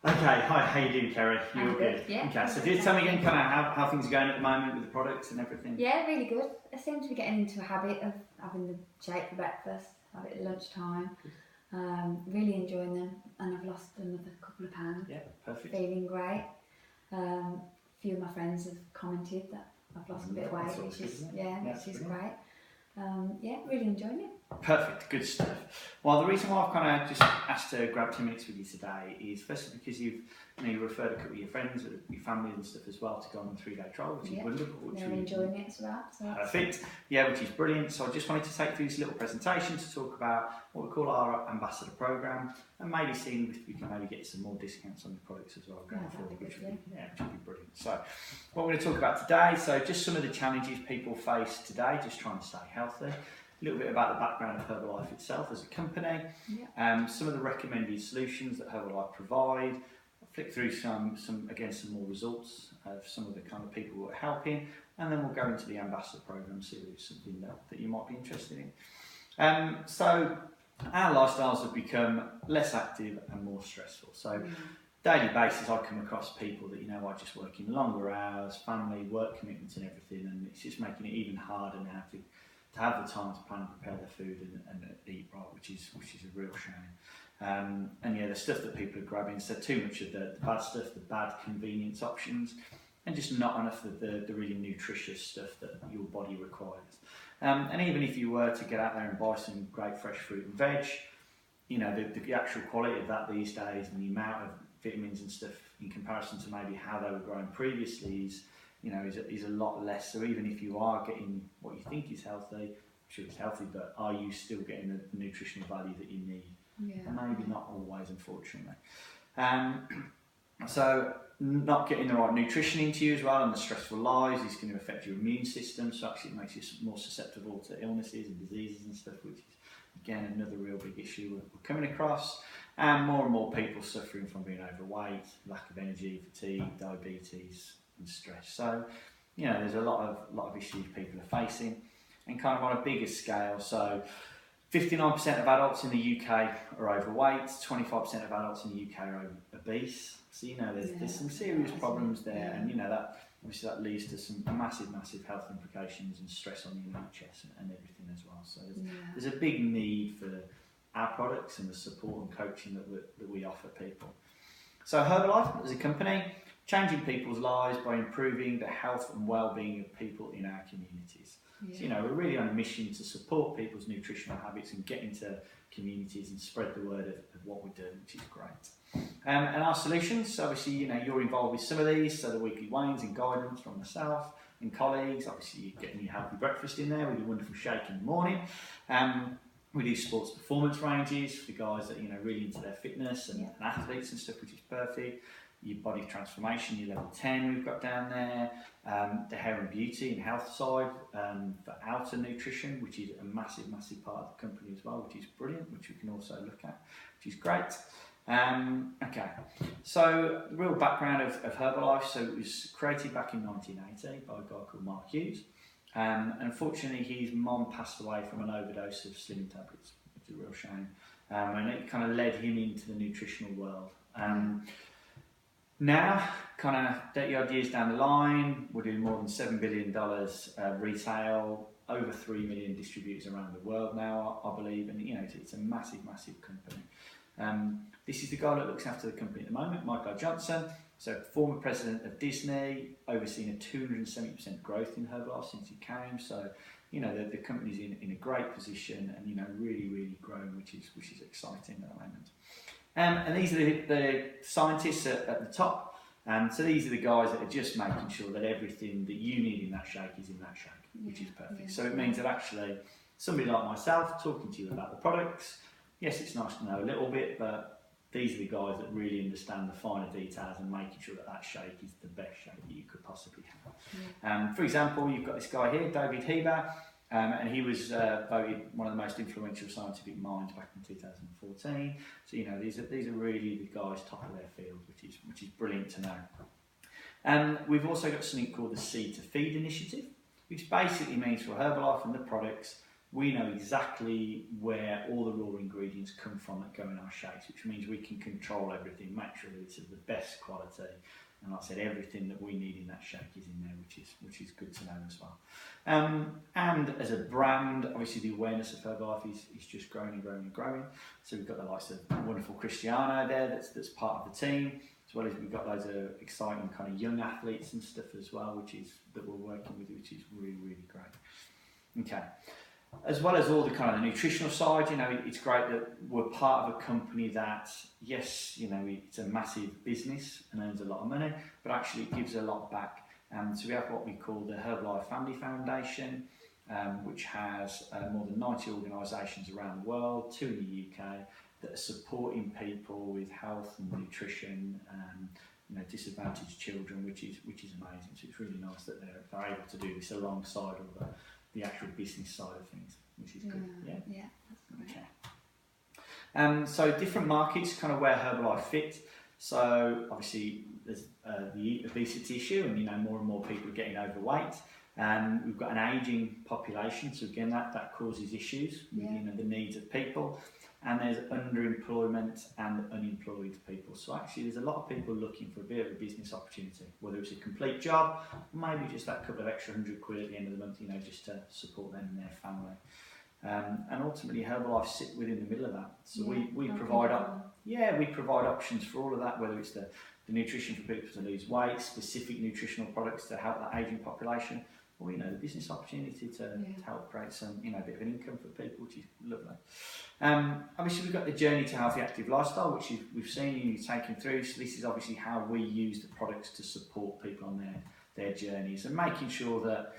Okay, hi, how you doing, Kerry? You all good? Yeah. Okay, so just tell me again kind of how things are going at the moment with the products and everything. Yeah, really good. I seem to be getting into a habit of having the shake for breakfast, have it at lunchtime. Really enjoying them, and I've lost another couple of pounds. Yeah, perfect. Feeling great. A few of my friends have commented that I've lost a bit of weight, which is great. Yeah, really enjoying it. Perfect, good stuff. Well, the reason why I've kind of just asked to grab 2 minutes with you today is firstly because you referred a couple of your friends, your family and stuff as well to go on the 3-day trial, which is wonderful. They're enjoying it as well. So perfect, yeah, which is brilliant. So I just wanted to take through this little presentation to talk about what we call our ambassador program, and maybe seeing if we can maybe get some more discounts on the products as well going forward, which would be brilliant. So what we're going to talk about today, so just some of the challenges people face today, just trying to stay healthy. A little bit about the background of Herbalife itself as a company, some of the recommended solutions that Herbalife provide. I'll flick through some more results of some of the kind of people who are helping, and then we'll go into the ambassador program series, something that you might be interested in. So our lifestyles have become less active and more stressful. So daily basis, I come across people that are just working longer hours, family, work commitments, and everything, and it's just making it even harder now to have the time to plan and prepare their food and eat right, which is a real shame. And the stuff that people are grabbing, so too much of the bad stuff, the bad convenience options, and just not enough of the really nutritious stuff that your body requires. And even if you were to get out there and buy some great fresh fruit and veg, the actual quality of that these days and the amount of vitamins and stuff in comparison to maybe how they were grown previously is a lot less. So even if you are getting what you think is healthy, I'm sure it's healthy, but are you still getting the nutritional value that you need? Maybe not always, unfortunately. So not getting the right nutrition into you as well, and the stressful lives is going to affect your immune system, so actually it makes you more susceptible to illnesses and diseases and stuff, which is again another real big issue we're coming across. And more people suffering from being overweight, lack of energy, fatigue, diabetes and stress. So there's a lot of issues people are facing, and kind of on a bigger scale. So 59% of adults in the UK are overweight, 25% of adults in the UK are obese. So there's some serious problems there, and that obviously that leads to some massive health implications and stress on the NHS and everything as well. So there's a big need for our products and the support and coaching that we offer people. So Herbalife as a company, changing people's lives by improving the health and well-being of people in our communities. So we're really on a mission to support people's nutritional habits and get into communities and spread the word of what we're doing, which is great. And our solutions, so obviously you're involved with some of these, so the weekly weigh-ins and guidance from myself and colleagues. Obviously you're getting your healthy breakfast in there with your wonderful shake in the morning. We do sports performance ranges for the guys that really into their fitness and athletes and stuff, which is perfect. Your body transformation, your level 10 we've got down there, the hair and beauty and health side for outer nutrition, which is a massive part of the company as well, which is brilliant, which we can also look at, which is great. Okay, so the real background of Herbalife, so it was created back in 1980 by a guy called Mark Hughes. And unfortunately his mum passed away from an overdose of slimming tablets, which is a real shame, and it kind of led him into the nutritional world. Now, kind of 30 odd years down the line, we're doing more than $7 billion retail, over 3 million distributors around the world now, I believe, and it's a massive company. This is the guy that looks after the company at the moment, Michael Johnson. So former president of Disney, overseeing a 270% growth in Herbalife since he came. So the company's in a great position and really growing, which is exciting at the moment. And these are the scientists at the top. So these are the guys that are just making sure that everything that you need in that shake is in that shake, which is perfect. So it means that actually somebody like myself talking to you about the products, yes, it's nice to know a little bit, but these are the guys that really understand the finer details and making sure that shake is the best shake that you could possibly have. For example, you've got this guy here, David Heber, and he was voted one of the most influential scientific minds back in 2014. So these are really the guys top of their field, which is brilliant to know. We've also got something called the Seed to Feed initiative, which basically means for Herbalife and the products we know exactly where all the raw ingredients come from that go in our shakes, which means we can control everything, make sure that it's of the best quality. And like I said, everything that we need in that shake is in there, which is good to know as well. And as a brand, obviously the awareness of Herbalife is just growing and growing and growing. So we've got the likes of wonderful Cristiano there that's part of the team, as well as we've got loads of exciting kind of young athletes and stuff as well, that we're working with, which is really, really great. Okay. As well as all the kind of the nutritional side, it's great that we're part of a company that, yes, it's a massive business and earns a lot of money, but actually it gives a lot back. So we have what we call the Herbalife Family Foundation, which has more than 90 organisations around the world, 2 in the UK, that are supporting people with health and nutrition, disadvantaged children, which is amazing. So it's really nice that they're able to do this alongside all the actual business side of things, which is good. Yeah, that's great. Okay. So different markets, kind of where Herbalife fit. So obviously there's the obesity issue, and more and more people are getting overweight. We've got an ageing population, so again that causes issues with the needs of people. And there's underemployment and unemployed people. So actually there's a lot of people looking for a bit of a business opportunity, whether it's a complete job, maybe just that couple of extra £100 at the end of the month, just to support them and their family. And ultimately Herbalife sit within the middle of that. So we provide options for all of that, whether it's the nutrition for people to lose weight, specific nutritional products to help that ageing population, or the business opportunity to help create some a bit of an income for people, which is lovely. Obviously we've got the journey to healthy active lifestyle, which we've seen you taken through. So this is obviously how we use the products to support people on their journeys, and making sure that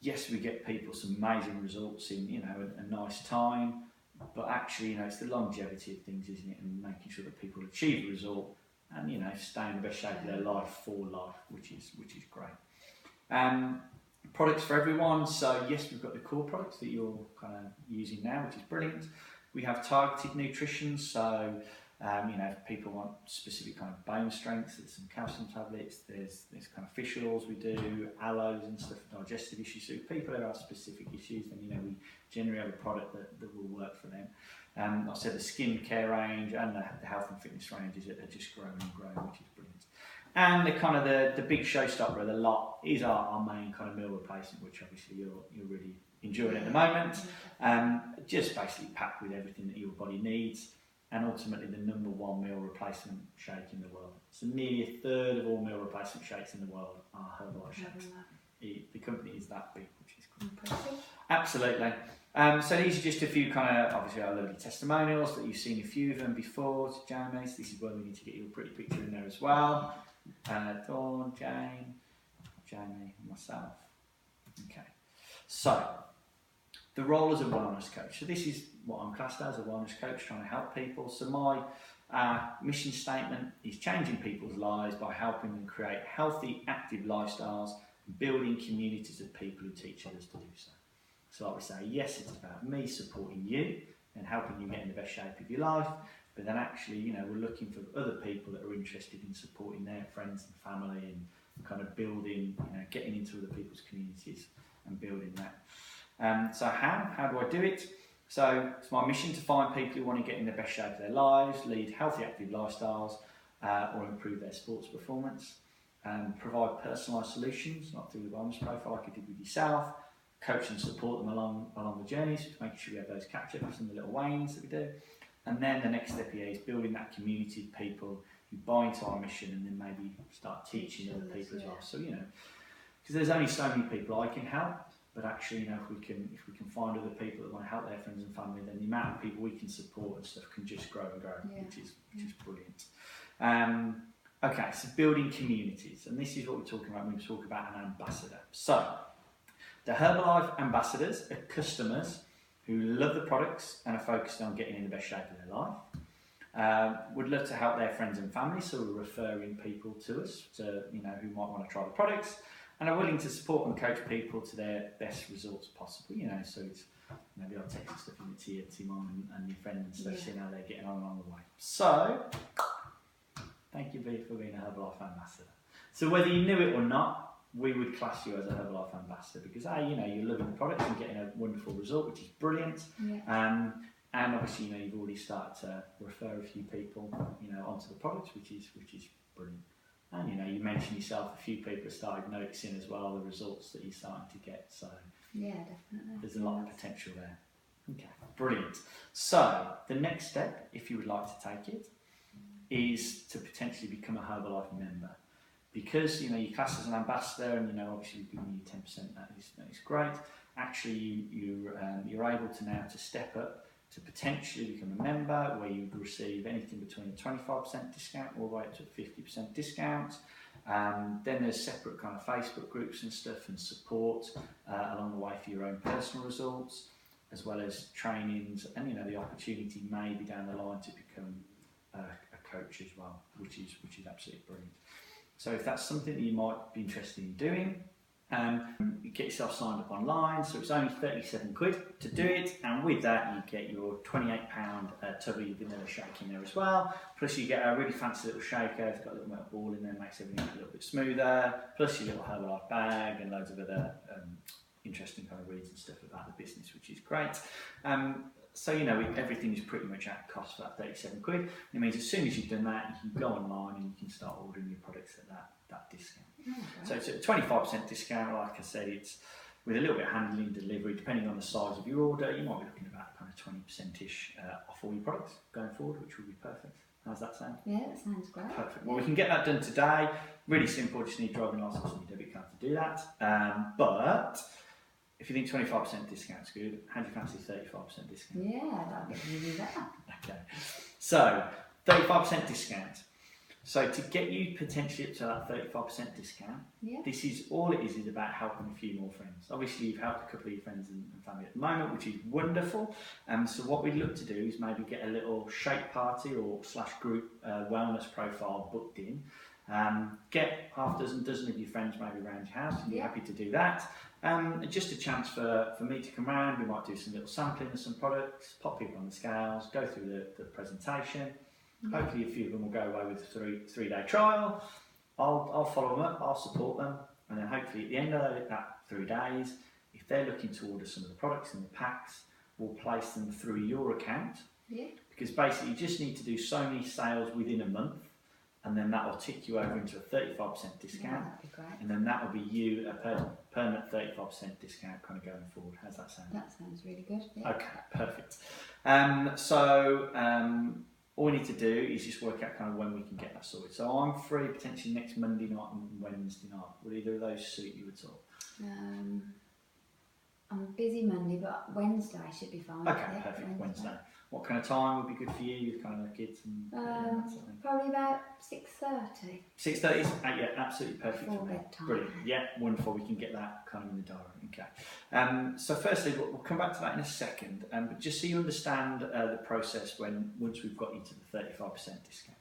yes, we get people some amazing results in a nice time, but actually it's the longevity of things, isn't it, and making sure that people achieve the result and stay in the best shape of their life for life, which is great. Products for everyone. So yes, we've got the core products that you're kind of using now, which is brilliant. We have targeted nutrition, so if people want specific kind of bone strength, there's some calcium tablets, there's kind of fish oils we do, aloes and stuff for digestive issues. So if people who have specific issues, then we generally have a product that will work for them. Like I said, the skin care range and the health and fitness ranges are just growing and growing, which is brilliant. And the kind of the big showstopper of the lot is our main kind of meal replacement, which obviously you're really enjoying at the moment. Just basically packed with everything that your body needs, and ultimately the #1 meal replacement shake in the world. So nearly a third of all meal replacement shakes in the world are Herbalife shakes. The company is that big, which is cool. Impressive. Absolutely. So these are just a few kind of, obviously, our lovely testimonials that you've seen a few of them before. To Jamie, so this is where we need to get your pretty picture in there as well. Dawn, Jane, Jamie, and myself. Okay. So the role as a wellness coach. So this is what I'm classed as, a wellness coach, trying to help people. So my mission statement is changing people's lives by helping them create healthy, active lifestyles, and building communities of people who teach others to do so. So like we say, yes, it's about me supporting you and helping you get in the best shape of your life, but then actually, we're looking for other people that are interested in supporting their friends and family and kind of building, getting into other people's communities and building that. So how do I do it? So it's my mission to find people who want to get in the best shape of their lives, lead healthy, active lifestyles, or improve their sports performance, and provide personalised solutions, not through the wellness profile like I did with yourself, coach and support them along the journeys, making sure we have those catch-ups and the little wanes that we do. And then the next step here is building that community of people who buy into our mission and then maybe start teaching other people as well. So, because there's only so many people I can help, but actually, if we can find other people that want to help their friends and family, then the amount of people we can support and stuff can just grow and grow, which is brilliant. Okay, so building communities, and this is what we're talking about when we talk about an ambassador. So, the Herbalife ambassadors are customers who love the products and are focused on getting in the best shape of their life. Would love to help their friends and family, so we're referring people to us who might want to try the products, and are willing to support and coach people to their best results possible. So it's maybe I'll text stuff to your mum and your friend and stuff, seeing how they're getting on along the way. So thank you, V, for being a Herbalife ambassador. So whether you knew it or not, we would class you as a Herbalife ambassador because you're loving the product and getting a wonderful result, which is brilliant. Yeah. And obviously, you've already started to refer a few people, onto the product, which is brilliant. And you mentioned yourself, a few people have started noticing as well the results that you're starting to get. So yeah, definitely. there's a lot of potential there. Okay, brilliant. So the next step, if you would like to take it, is to potentially become a Herbalife member. Because you're classed as an ambassador, and obviously we've given you 10%. That is great. Actually, you're able to now to step up to potentially become a member, where you would receive anything between a 25% discount all the way up to a 50% discount. Then there's separate kind of Facebook groups and stuff and support along the way for your own personal results, as well as trainings, and the opportunity maybe down the line to become a coach as well, which is absolutely brilliant. So if that's something that you might be interested in doing, you get yourself signed up online. So it's only 37 quid to do it, and with that you get your £28 tubby vanilla shake in there as well. Plus you get a really fancy little shaker. It's got a little metal ball in there, makes everything a little bit smoother. Plus your little Herbalife bag and loads of other interesting kind of reads and stuff about the business, which is great. So everything is pretty much at cost for that 37 quid. It means as soon as you've done that, you can go online and you can start ordering your products at that discount. Okay. So it's a 25% discount. Like I said, it's with a little bit of handling, delivery, depending on the size of your order. You might be looking at about kind of 20%ish off all your products going forward, which will be perfect. How's that sound? Yeah, that sounds great. Perfect. Well, we can get that done today. Really simple. Just need driving license and your debit card to do that. But if you think 25% discount's good, how do you fancy 35% discount? Yeah, that'd be really better. Okay. So 35% discount. So to get you potentially up to that 35% discount, this is all it is about helping a few more friends. Obviously you've helped a couple of your friends and family at the moment, which is wonderful. So what we'd look to do is maybe get a little shake party or / group wellness profile booked in. Get half dozen of your friends maybe around your house, and be happy to do that. Just a chance for me to come around. We might do some little sampling of some products, pop people on the scales, go through the presentation. Hopefully a few of them will go away with a three-day trial. I'll follow them up, I'll support them, and then hopefully at the end of that 3 days, if they're looking to order some of the products in the packs, we'll place them through your account. Yeah. Because basically you just need to do so many sales within a month, and then that will tick you over into a 35% discount. Yeah, that'd be great. And then that will be you a permanent 35% discount kind of going forward. How's that sound? That sounds really good. Yeah. Okay, perfect. All we need to do is just work out kind of when we can get that sorted. So I'm free potentially next Monday night and Wednesday night. Would either of those suit you at all? I'm busy Monday, but Wednesday should be fine. Okay, yeah, perfect. Wednesday. What kind of time would be good for you with kind of the kids and that sort of thing? Probably about 6:30. 6:30 is absolutely perfect for me. Bedtime. Brilliant. Yeah, wonderful. We can get that kind of in the diary. Okay. So firstly, we'll come back to that in a second. But just so you understand the process once we've got you to the 35% discount.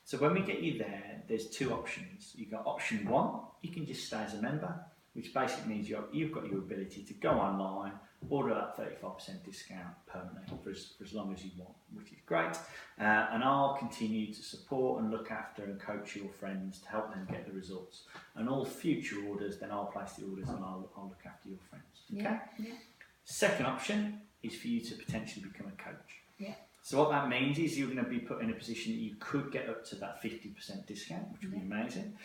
So when we get you there, there's two options. You've got option one, you can just stay as a member, which basically means you've got your ability to go online, order that 35% discount permanently for as long as you want, which is great. And I'll continue to support and look after and coach your friends to help them get the results. And all future orders, then I'll place the orders and I'll look after your friends. Okay? Yeah. Second option is for you to potentially become a coach. Yeah. So what that means is you're going to be put in a position that you could get up to that 50% discount, which would be amazing.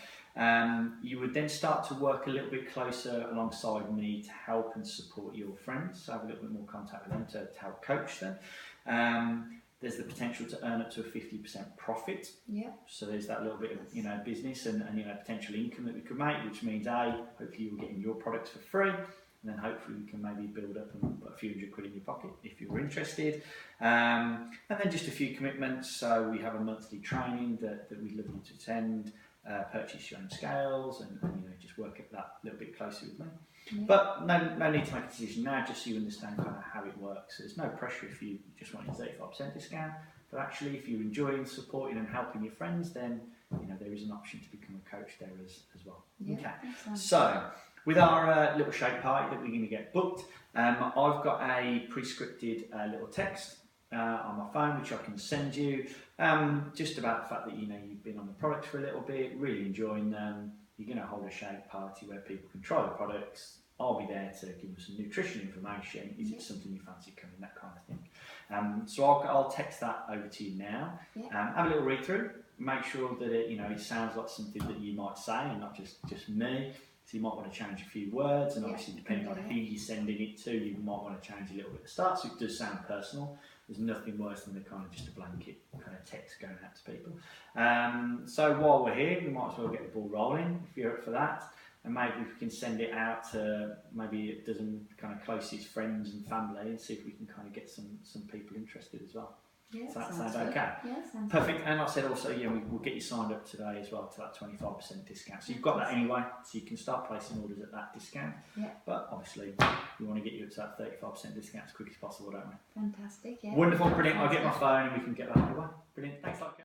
You would then start to work a little bit closer alongside me to help and support your friends, so have a little bit more contact with them to help coach them. There's the potential to earn up to a 50% profit. Yeah. So there's that little bit of business and potential income that we could make, which means hopefully you're getting your products for free. And then hopefully we can maybe build up and put a few hundred quid in your pocket if you're interested. And then just a few commitments. So we have a monthly training that we'd love you to attend, purchase your own scales and just work at that little bit closer with me. Yeah. But no need to make a decision now, just so you understand kind of how it works. There's no pressure if you just want your 35% discount. But actually if you're enjoying supporting and helping your friends, then there is an option to become a coach there as well. Yeah, okay. So with our little shake party that we're going to get booked, I've got a pre-scripted little text on my phone which I can send you, just about the fact that you've been on the products for a little bit, really enjoying them, you're going to hold a shake party where people can try the products. I'll be there to give them some nutrition information. Is it something you fancy coming? That kind of thing. So I'll text that over to you now. Have a little read through. Make sure that it sounds like something that you might say and not just me. So you might want to change a few words, and obviously depending on who you're sending it to, you might want to change a little bit at the start. So it does sound personal. There's nothing worse than the kind of just a blanket kind of text going out to people. So while we're here, we might as well get the ball rolling if you're up for that. And maybe we can send it out to maybe a dozen kind of closest friends and family and see if we can kind of get some people interested as well. Yeah, so that sounds okay. Yeah, sounds perfect. Good. And like I said also, we'll get you signed up today as well to that 25% discount. So you've got that anyway, so you can start placing orders at that discount. Yeah. But obviously, we want to get you up to that 35% discount as quick as possible, don't we? Fantastic, yeah. Wonderful, brilliant. I'll get my phone and we can get that underway. Brilliant. Thanks a lot.